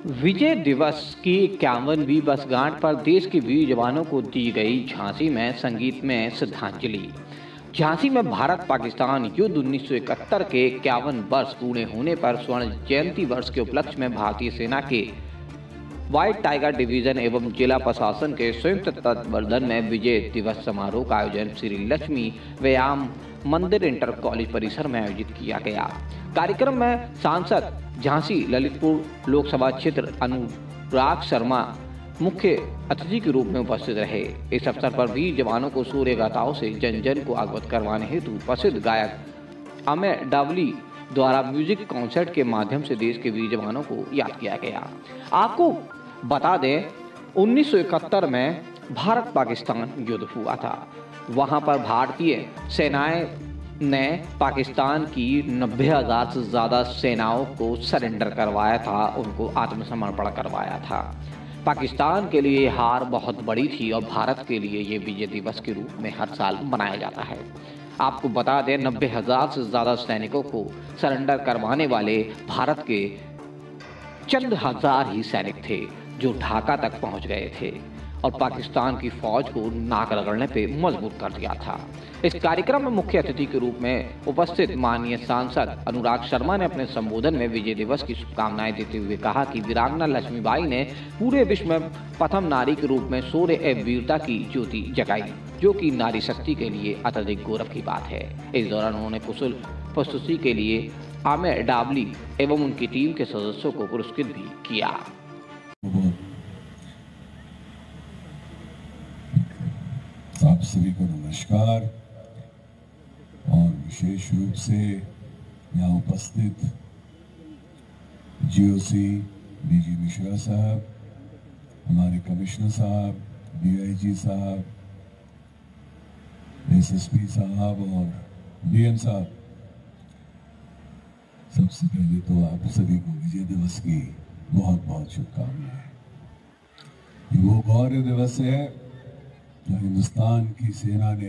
विजय दिवस की 51वीं वर्षगांठ पर देश के वीर जवानों को दी गई झांसी में संगीत में श्रद्धांजलि। झांसी में भारत पाकिस्तान युद्ध 1971 के 51 वर्ष पूरे होने पर स्वर्ण जयंती वर्ष के उपलक्ष्य में भारतीय सेना के व्हाइट टाइगर डिवीजन एवं जिला प्रशासन के संयुक्त तत्वावधान में विजय दिवस समारोह का आयोजन श्री लक्ष्मी व्यायाम मंदिर इंटर कॉलेज परिसर में आयोजित किया गया। कार्यक्रम में सांसद झांसी ललितपुर लोकसभा क्षेत्र अनुराग शर्मा मुख्य अतिथि के रूप में उपस्थित रहे। इस अवसर पर वीर जवानों को सूर्य गाथाओं से जन जन को अवगत करवाने हेतु प्रसिद्ध गायक अमय डावली द्वारा म्यूजिक कॉन्सर्ट के माध्यम से देश के वीर जवानों को याद किया गया। आपको बता दें, 1971 में भारत पाकिस्तान युद्ध हुआ था। वहां पर भारतीय सेनाएं ने पाकिस्तान की 90,000 से ज़्यादा सेनाओं को सरेंडर करवाया था, उनको आत्मसमर्पण करवाया था। पाकिस्तान के लिए हार बहुत बड़ी थी और भारत के लिए ये विजय दिवस के रूप में हर साल मनाया जाता है। आपको बता दें, 90,000 से ज़्यादा सैनिकों को सरेंडर करवाने वाले भारत के चंद हजार ही सैनिक थे जो ढाका तक पहुंच गए थे और पाकिस्तान की फौज को नाक रगड़ने पे मजबूर कर दिया था। इस कार्यक्रम में मुख्य अतिथि के रूप में उपस्थित माननीय सांसद अनुराग शर्मा ने अपने संबोधन में विजय दिवस की शुभकामनाएं देते हुए कहा कि वीरांगना लक्ष्मीबाई ने पूरे विश्व में प्रथम नारी के रूप में शौर्य एवं वीरता की ज्योति जगाई, जो कि नारी शक्ति के लिए अत्यधिक गौरव की बात है। इस दौरान उन्होंने कुशल प्रस्तुति के लिए आमिर डावली एवं उनकी टीम के सदस्यों को पुरस्कृत भी किया। आप सभी को नमस्कार और विशेष रूप से यहाँ उपस्थित जीओसी डीजी मिश्रा साहब, हमारे कमिश्नर साहब, डीआईजी साहब, एसएसपी साहब और डीएम साहब, सबसे पहले तो आप सभी को विजय दिवस की बहुत बहुत शुभकामनाएं। वो गौरव दिवस है जो हिंदुस्तान की सेना ने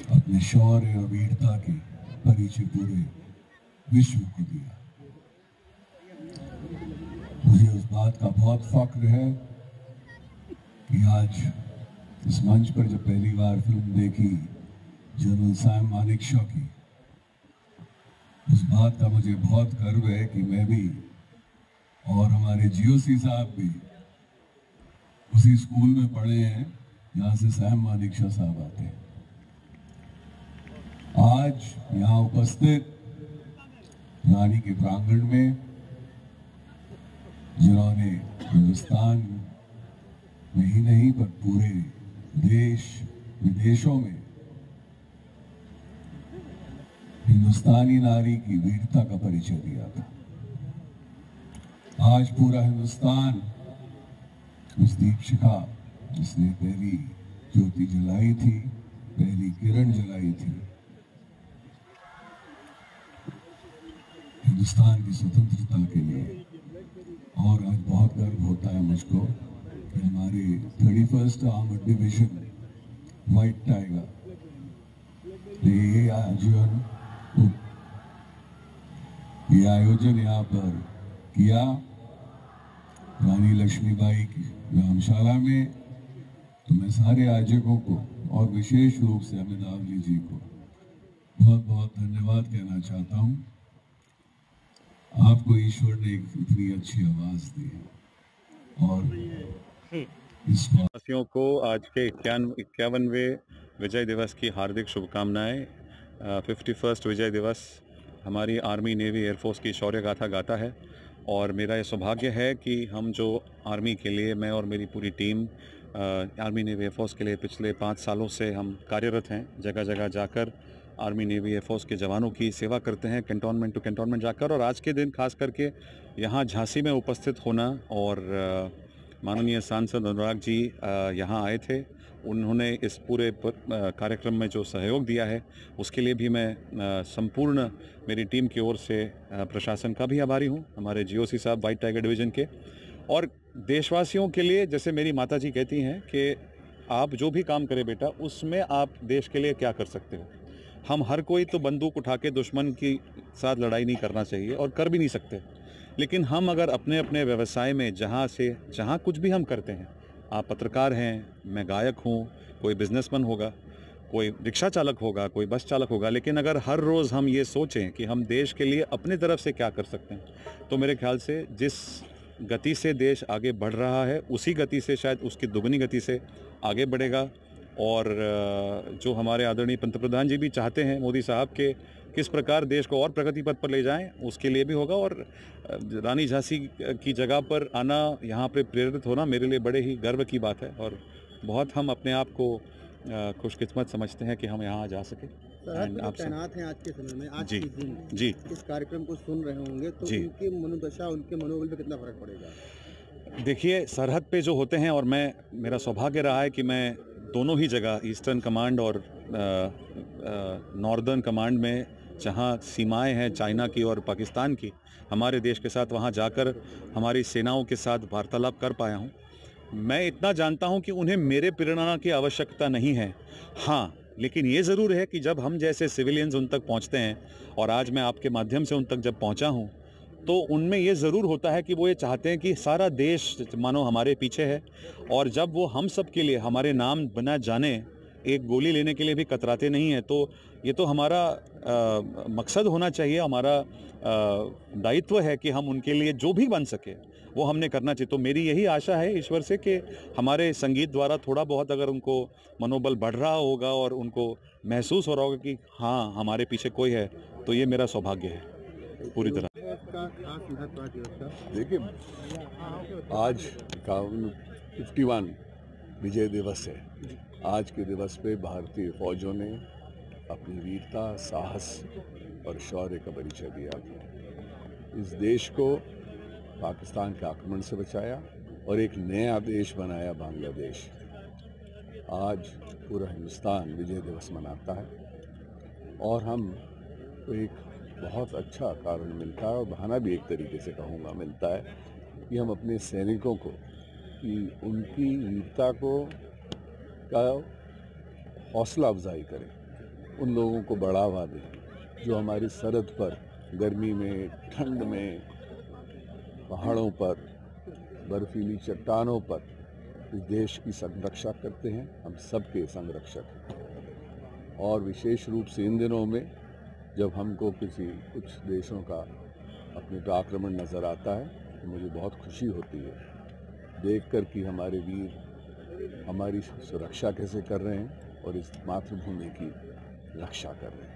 अपने शौर्य और वीरता के परिचय पूरे विश्व को दिया। मुझे उस बात का बहुत फख्र है कि आज इस मंच पर जब पहली बार फिल्म देखी जनरल सैम मानेकशॉ की, उस बात का मुझे बहुत गर्व है कि मैं भी और हमारे जीओसी साहब भी उसी स्कूल में पढ़े हैं जहां से सैम मानेकशॉ साहब आते हैं। आज यहाँ उपस्थित रानी के प्रांगण में जिन्होंने हिंदुस्तान में ही नहीं पर पूरे देश विदेशों में हिंदुस्तानी नारी की वीरता का परिचय दिया था, आज पूरा हिंदुस्तान उस दीप शिखा जिसने पहली ज्योति जलाई थी, पहली किरण जलाई थी, हिंदुस्तान की स्वतंत्रता के लिए। और आज बहुत गर्व होता है मुझको कि हमारे 31st armoured division white tiger ये आयोजन यहाँ पर किया रानी लक्ष्मीबाई की व्यायामशाला में। तो मैं सारे आयोजकों को और विशेष रूप से अमित डावली जी को बहुत बहुत धन्यवाद कहना चाहता हूँ। आपको ईश्वर ने इतनी अच्छी आवाज दी और इस वासियों को आज के 51वें विजय दिवस की हार्दिक शुभकामनाएं। 51st विजय दिवस हमारी आर्मी, नेवी, एयरफोर्स की शौर्य गाथा गाता है और मेरा ये सौभाग्य है कि हम जो आर्मी के लिए, मैं और मेरी पूरी टीम आर्मी, नेवी, एयरफोर्स के लिए पिछले 5 सालों से हम कार्यरत हैं। जगह जगह जाकर आर्मी, नेवी, एयरफोर्स के जवानों की सेवा करते हैं, कैंटोनमेंट टू कैंटोनमेंट जाकर। और आज के दिन खास करके यहाँ झांसी में उपस्थित होना और माननीय सांसद अनुराग जी यहाँ आए थे, उन्होंने इस पूरे कार्यक्रम में जो सहयोग दिया है उसके लिए भी मैं संपूर्ण मेरी टीम की ओर से प्रशासन का भी आभारी हूँ, हमारे जीओसी साहब व्हाइट टाइगर डिवीज़न के। और देशवासियों के लिए, जैसे मेरी माता जी कहती हैं कि आप जो भी काम करें बेटा, उसमें आप देश के लिए क्या कर सकते हो। हम हर कोई तो बंदूक उठा के दुश्मन के साथ लड़ाई नहीं करना चाहिए और कर भी नहीं सकते, लेकिन हम अगर अपने अपने व्यवसाय में जहाँ कुछ भी हम करते हैं, आप पत्रकार हैं, मैं गायक हूँ, कोई बिजनेसमैन होगा, कोई रिक्शा चालक होगा, कोई बस चालक होगा, लेकिन अगर हर रोज़ हम ये सोचें कि हम देश के लिए अपनी तरफ से क्या कर सकते हैं, तो मेरे ख्याल से जिस गति से देश आगे बढ़ रहा है उसी गति से शायद उसकी दुगनी गति से आगे बढ़ेगा। और जो हमारे आदरणीय पंतप्रधान जी भी चाहते हैं मोदी साहब के किस प्रकार देश को और प्रगति पथ पर ले जाएं, उसके लिए भी होगा। और रानी झांसी की जगह पर आना, यहाँ पे प्रेरित होना मेरे लिए बड़े ही गर्व की बात है और बहुत हम अपने आप को खुशकिस्मत समझते हैं कि हम यहाँ जा सके। आप तैनात हैं आज के समय में, आज जी के दिन जी इस कार्यक्रम को सुन रहे होंगे तो उनकी मनोदशा, उनके मनोबल पे कितना फर्क पड़ेगा? देखिए, सरहद पे जो होते हैं, और मेरा सौभाग्य रहा है कि मैं दोनों ही जगह ईस्टर्न कमांड और नॉर्दर्न कमांड में, जहां सीमाएं हैं चाइना की और पाकिस्तान की, हमारे देश के साथ वहां जाकर हमारी सेनाओं के साथ वार्तालाप कर पाया हूं। मैं इतना जानता हूं कि उन्हें मेरे प्रेरणा की आवश्यकता नहीं है। हाँ, लेकिन ये ज़रूर है कि जब हम जैसे सिविलियंस उन तक पहुंचते हैं, और आज मैं आपके माध्यम से उन तक जब पहुंचा हूं, तो उनमें ये ज़रूर होता है कि वो ये चाहते हैं कि सारा देश मानो हमारे पीछे है, और जब वो हम सब के लिए हमारे नाम बिना जाने एक गोली लेने के लिए भी कतराते नहीं हैं, तो ये तो हमारा मकसद होना चाहिए, हमारा दायित्व है कि हम उनके लिए जो भी बन सके वो हमने करना चाहिए। तो मेरी यही आशा है ईश्वर से कि हमारे संगीत द्वारा थोड़ा बहुत अगर उनको मनोबल बढ़ रहा होगा और उनको महसूस हो रहा होगा कि हाँ हमारे पीछे कोई है, तो ये मेरा सौभाग्य है पूरी तरह। देखिए, आज 51 विजय दिवस है। आज के दिवस पे भारतीय फौजों ने अपनी वीरता, साहस और शौर्य का परिचय दिया। इस देश को पाकिस्तान के आक्रमण से बचाया और एक नया देश बनाया, बांग्लादेश। आज पूरा हिंदुस्तान विजय दिवस मनाता है और हम को एक बहुत अच्छा कारण मिलता है, और बहाना भी एक तरीके से कहूँगा मिलता है, कि हम अपने सैनिकों को कि उनकी वीरता का हौसला अफजाई करें, उन लोगों को बढ़ावा दें जो हमारी सरहद पर गर्मी में, ठंड में, पहाड़ों पर, बर्फीली चट्टानों पर इस देश की संरक्षा करते हैं। हम सबके संरक्षक हैं, और विशेष रूप से इन दिनों में जब हमको कुछ देशों का अपने पे आक्रमण नज़र आता है, तो मुझे बहुत खुशी होती है देखकर कि हमारे वीर हमारी सुरक्षा कैसे कर रहे हैं और इस मातृभूमि की रक्षा कर रहे हैं।